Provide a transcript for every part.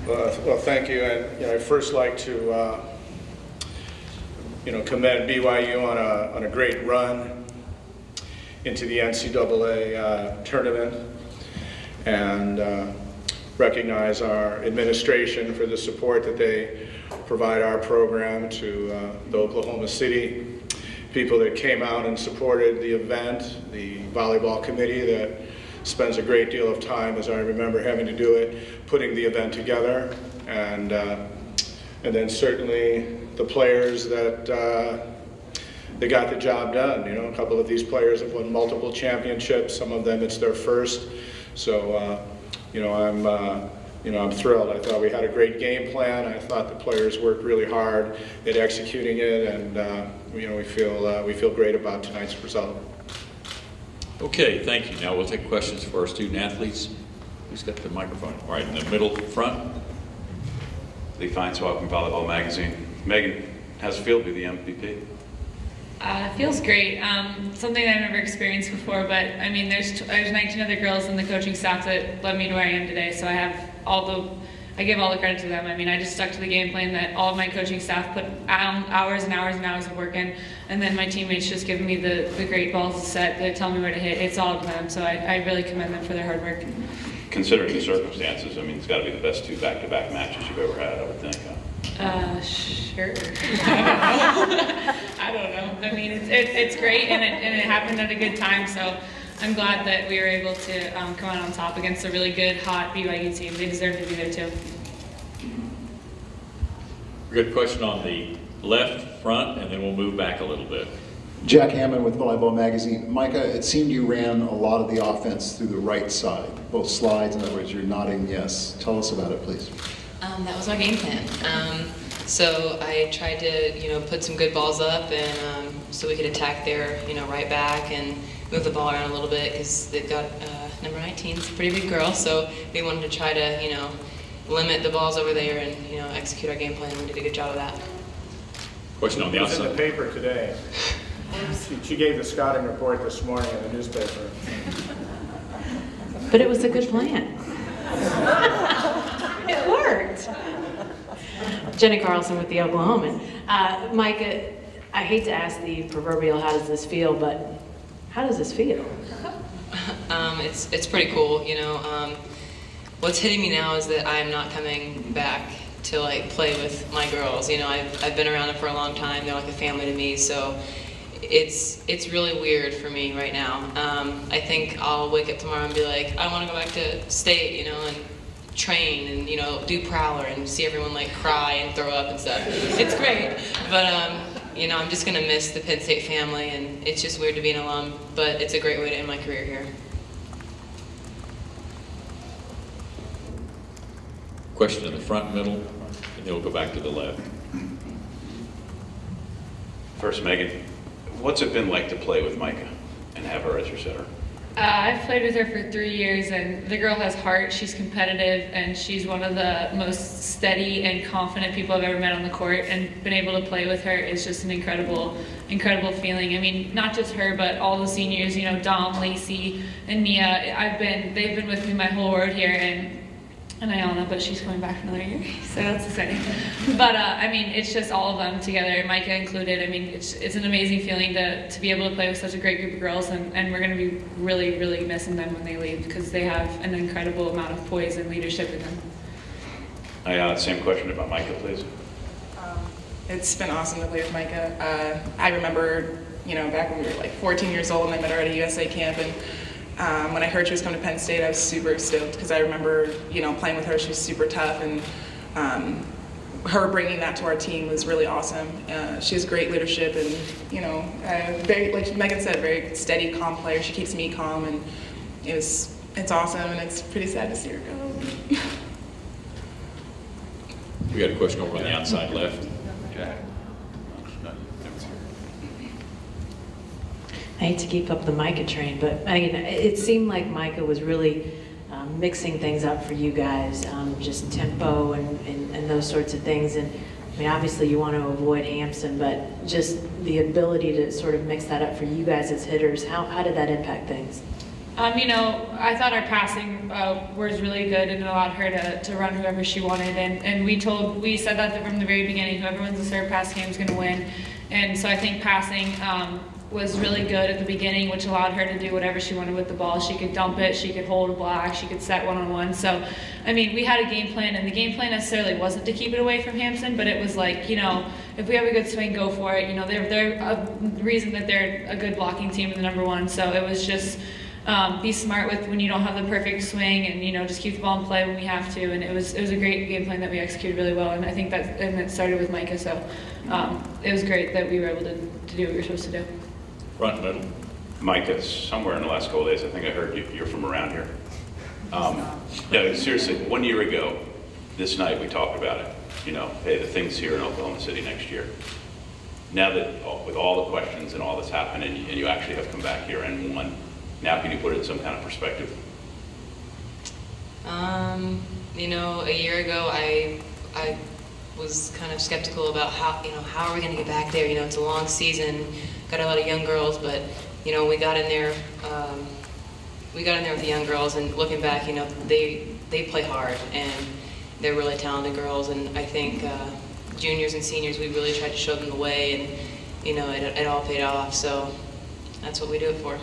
Well, thank you. And I'd first like to commend BYU on a great run into the NCAA tournament, and recognize our administration for the support that they provide our program to the Oklahoma City people that came out and supported the event, the volleyball committee that spends a great deal of time, as I remember having to do it, putting the event together, and then certainly the players that they got the job done. A couple of these players have won multiple championships. Some of them it's their first. So I'm thrilled. I thought we had a great game plan. I thought the players worked really hard at executing it, and we feel great about tonight's result. Okay, thank you. Now we'll take questions for our student athletes. Who's got the microphone? Right in the middle front. Lee Feinswap from Volleyball Magazine. Megan, how's it feel to be the MVP? It feels great. Something that I've never experienced before, but I mean, there's 19 other girls in the coaching staff that led me to where I am today, so I give all the credit to them. I mean, I just stuck to the game plan that all of my coaching staff put hours and hours and hours of work in, and then my teammates just give me the great balls to set, they tell me where to hit. It's all of them, so I really commend them for their hard work. Considering the circumstances, I mean, it's got to be the best two back-to-back matches you've ever had, I would think. Sure. I don't know. I mean, it's great, and it happened at a good time, so I'm glad that we were able to come out on top against a really good, hot BYU team. They deserve to be there too. Good question on the left front, and then we'll move back a little bit. Jack Hammond with Volleyball Magazine. Micah, it seemed you ran a lot of the offense through the right side, both slides. In other words, you're nodding yes. Tell us about it, please. That was our game plan. So I tried to, put some good balls up, and so we could attack their, right back and move the ball around a little bit, because they've got number 19, it's a pretty big girl. So we wanted to try to, limit the balls over there and, execute our game plan. We did a good job of that. Question on the outside. It was in the paper today. She gave the scouting report this morning in the newspaper. But it was a good plan. It worked. Jenny Carlson with the Oklahoman. Micah, I hate to ask the proverbial, how does this feel, but how does this feel? It's pretty cool, What's hitting me now is that I am not coming back to play with my girls. I've been around them for a long time. They're like a family to me, so it's really weird for me right now. I think I'll wake up tomorrow and be like, I want to go back to state, and train and do prowler and see everyone cry and throw up and stuff. It's great, but I'm just gonna miss the Penn State family, and it's just weird to be an alum, but it's a great way to end my career here. Question in the front middle, and then we'll go back to the left. First, Megan, what's it been like to play with Micah and have her as your setter? I've played with her for 3 years, and the girl has heart. She's competitive, and she's one of the most steady and confident people I've ever met on the court, and been able to play with her is just an incredible feeling. I mean, not just her, but all the seniors, Dom, Lacey, and Mia. They've been with me my whole road here, and Ayana, but she's coming back another year, so that's exciting. But it's just all of them together, Micah included. It's an amazing feeling to be able to play with such a great group of girls, and we're going to be really, really missing them when they leave, because they have an incredible amount of poise and leadership in them. Same question about Micah, please. It's been awesome to play with Micah. I remember, back when we were 14 years old, and I met her at a USA camp, and when I heard she was coming to Penn State, I was super stoked, because I remember, playing with her. She was super tough, and her bringing that to our team was really awesome. She has great leadership, and very, like Megan said, very steady, calm player. She keeps me calm, and it's awesome, and it's pretty sad to see her go. We got a question over on the outside left. Jack. I hate to keep up the Micah train, but it seemed like Micah was really mixing things up for you guys, just tempo and those sorts of things. And obviously you want to avoid Hampson, but just the ability to sort of mix that up for you guys as hitters, how did that impact things? You know, I thought our passing was really good and it allowed her to run whoever she wanted. And we said that from the very beginning, whoever wins the serve pass game is going to win. And so I think passing was really good at the beginning, which allowed her to do whatever she wanted with the ball. She could dump it, she could hold a block, she could set one-on-one. So, I mean, we had a game plan, and the game plan necessarily wasn't to keep it away from Hampton, but it was like, you know, if we have a good swing, go for it. You know, they're a reason that they're a good blocking team in the #1. So it was just be smart with when you don't have the perfect swing, and you know, just keep the ball in play when we have to. And it was a great game plan that we executed really well. And I think it started with Micah. So it was great that we were able to do what we were supposed to do. Front, middle. Micah, somewhere in the last couple of days, I think I heard you're from around here. Yeah, seriously, 1 year ago, this night we talked about it. You know, hey, the thing's here in Oklahoma City next year. Now that, with all the questions and all that's happened, and you actually have come back here and won, now can you put it in some kind of perspective? You know, a year ago, I was kind of skeptical about how are we going to get back there? You know, it's a long season, got a lot of young girls, but you know, we got in there with the young girls, and looking back, you know, they play hard and they're really talented girls, and I think juniors and seniors, we really tried to show them the way, and you know, it all paid off. So that's what we do it for.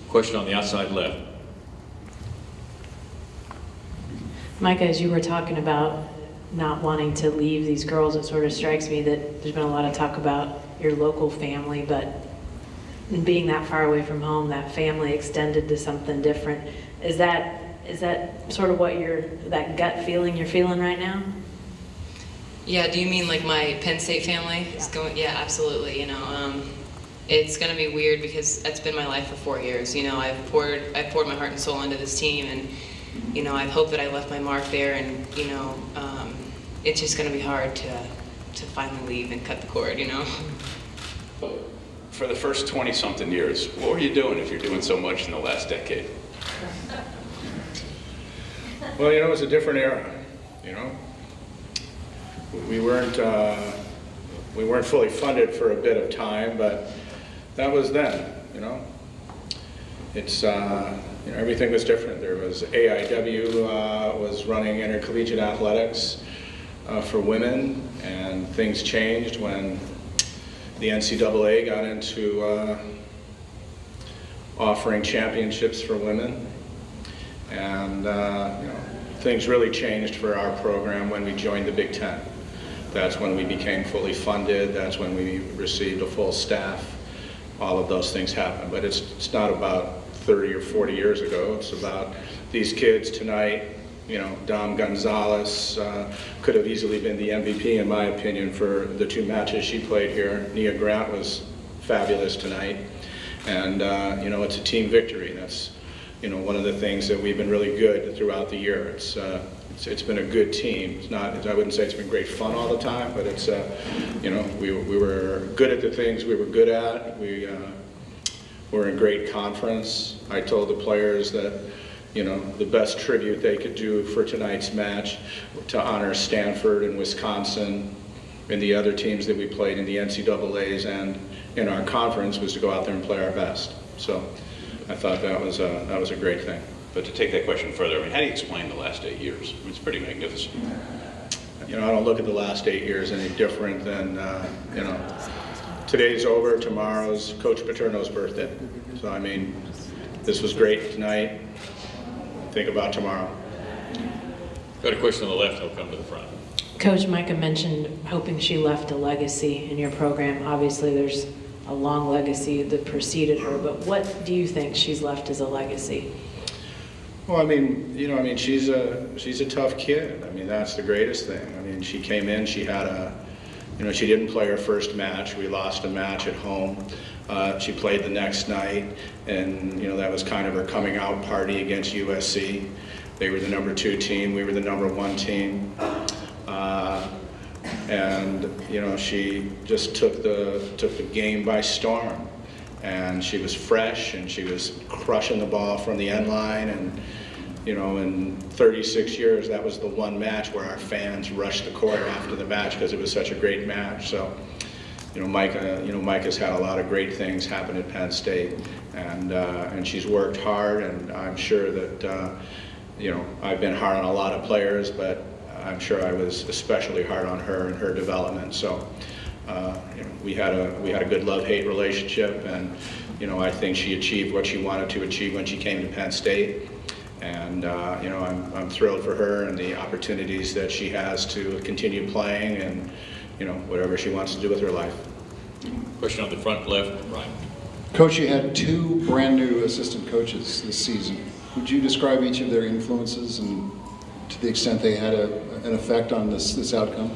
Question on the outside left. Micah, as you were talking about not wanting to leave these girls, it sort of strikes me that there's been a lot of talk about your local family, but being that far away from home, that family extended to something different. Is that sort of what that gut feeling you're feeling right now? Yeah, do you mean like my Penn State family? Yeah. Yeah, absolutely. You know, it's going to be weird because that's been my life for 4 years. You know, I've poured my heart and soul into this team, and you know, I hope that I left my mark there. And you know, it's just going to be hard to finally leave and cut the cord. You know. For the first 20-something years, what were you doing if you're doing so much in the last decade? Well, you know, it was a different era. You know, we weren't fully funded for a bit of time, but that was then. You know, it's you know, everything was different. There was AIW was running intercollegiate athletics for women, and things changed when the NCAA got into offering championships for women, and you know, things really changed for our program when we joined the Big Ten. That's when we became fully funded. That's when we received a full staff. All of those things happened, but it's not about 30 or 40 years ago. It's about these kids tonight. You know, Dom Gonzalez could have easily been the MVP, in my opinion, for the 2 matches she played here. Nia Grant was fabulous tonight. And, you know, it's a team victory. That's, you know, one of the things that we've been really good throughout the year. It's been a good team. It's not, I wouldn't say it's been great fun all the time, but it's, you know, we were good at the things we were good at. We're in great conference. I told the players that, you know, the best tribute they could do for tonight's match to honor Stanford and Wisconsin and the other teams that we played in the NCAAs and in our conference was to go out there and play our best. So I thought that was a great thing. But to take that question further, I mean, how do you explain the last 8 years? I mean, it's pretty magnificent. You know, I don't look at the last 8 years any different than, you know, today's over, tomorrow's Coach Paterno's birthday. So, I mean, this was great tonight. Think about tomorrow. Got a question on the left, I'll come to the front. Coach, Micah mentioned hoping she left a legacy in your program. Obviously, there's a long legacy that preceded her, but what do you think she's left as a legacy? Well, I mean, you know, I mean, she's a tough kid. I mean, that's the greatest thing. I mean, she came in, she had you know, she didn't play her first match. We lost a match at home. She played the next night, and you know, that was kind of her coming out party against USC. They were the #2 team, we were the #1 team. And you know, she just took the game by storm. And she was fresh, and she was crushing the ball from the end line. And you know, in 36 years, that was the one match where our fans rushed the court after the match because it was such a great match. So, Micah's had a lot of great things happen at Penn State, and she's worked hard, and I'm sure that, I've been hard on a lot of players, but I'm sure I was especially hard on her and her development. So, we had a good love-hate relationship, and, I think she achieved what she wanted to achieve when she came to Penn State. And, I'm thrilled for her and the opportunities that she has to continue playing and, whatever she wants to do with her life. Question on the front left, Ryan. Coach, you had 2 brand-new assistant coaches this season. Would you describe each of their influences and to the extent they had an effect on this outcome?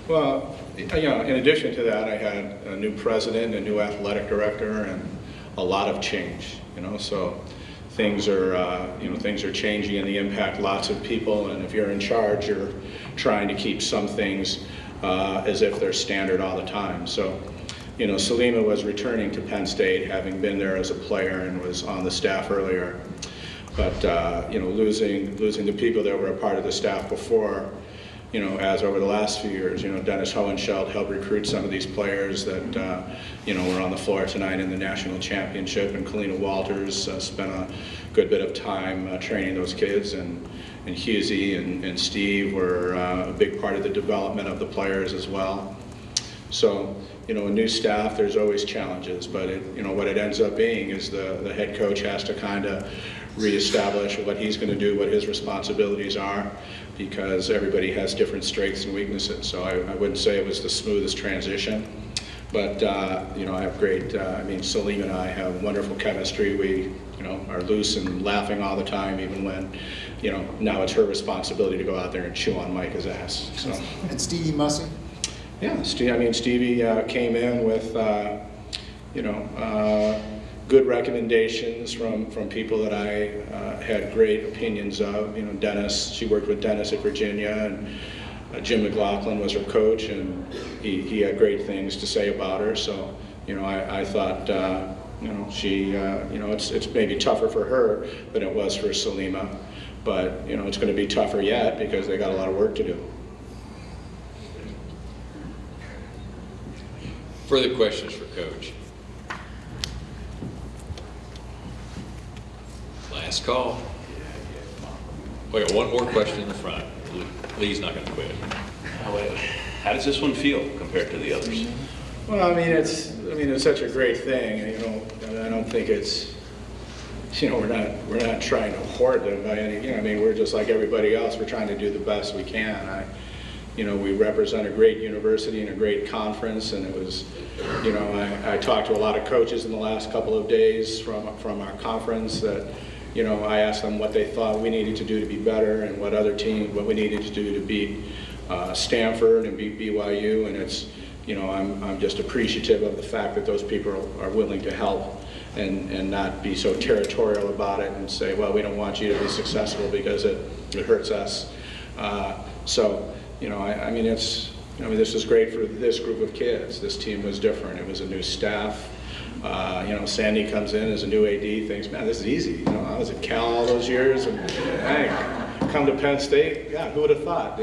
Well, in addition to that, I had a new president, a new athletic director, and a lot of change. So things are changing and they impact lots of people. And if you're in charge, you're trying to keep some things as if they're standard all the time. So, Salima was returning to Penn State, having been there as a player and was on the staff earlier. But losing the people that were a part of the staff before, as over the last few years, Dennis Hohenscheld helped recruit some of these players that, were on the floor tonight in the national championship, and Kalina Walters spent a good bit of time training those kids, and Husey and Steve were a big part of the development of the players as well. So, a new staff, there's always challenges, but what it ends up being is the head coach has to kind of reestablish what he's going to do, what his responsibilities are, because everybody has different strengths and weaknesses. So I wouldn't say it was the smoothest transition, but I have great, Salima and I have wonderful chemistry. We, are loose and laughing all the time, even when, now it's her responsibility to go out there and chew on Micah's ass. So. And Stevie Mussey? Yeah, Stevie came in with, good recommendations from people that I had great opinions of. Dennis, she worked with Dennis at Virginia, and Jim McLaughlin was her coach, and he had great things to say about her. So, I thought, she, it's maybe tougher for her than it was for Salima, but, it's going to be tougher yet because they got a lot of work to do. Further questions for Coach? Last call. We got one more question in the front. Lee's not going to quit. How does this one feel compared to the others? Well, it's such a great thing. I don't think it's, we're not trying to hoard them by any. We're just like everybody else. We're trying to do the best we can. We represent a great university and a great conference, and it was, I talked to a lot of coaches in the last couple of days from our conference that, I asked them what they thought we needed to do to be better and what we needed to do to beat Stanford and beat BYU, and it's, I'm just appreciative of the fact that those people are willing to help and not be so territorial about it and say, well, we don't want you to be successful because it hurts us. This was great for this group of kids. This team was different. It was a new staff. Sandy comes in as a new AD, thinks, man, this is easy. I was at Cal all those years, and hey, come to Penn State. Yeah, who would have thought?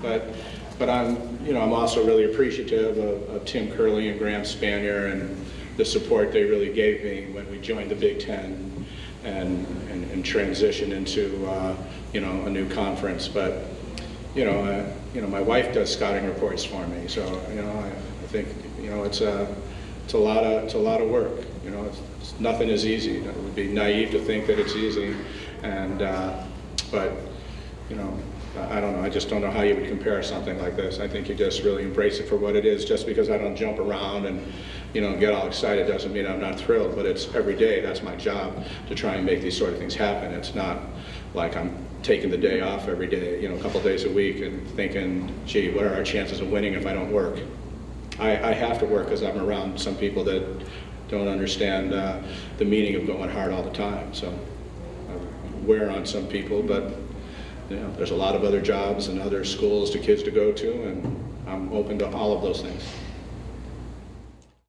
But I'm also really appreciative of Tim Curley and Graham Spanier and the support they really gave me when we joined the Big Ten and transitioned into a new conference. But my wife does scouting reports for me, so I think it's a lot of work. Nothing is easy. It would be naive to think that it's easy, and but I don't know. I just don't know how you would compare something like this. I think you just really embrace it for what it is. Just because I don't jump around and get all excited doesn't mean I'm not thrilled. But it's every day. That's my job, to try and make these sort of things happen. It's not like I'm taking the day off every day, a couple days a week, and thinking, gee, what are our chances of winning if I don't work? I have to work because I'm around some people that don't understand the meaning of going hard all the time. So I wear on some people, but there's a lot of other jobs and other schools to kids to go to, and I'm open to all of those things.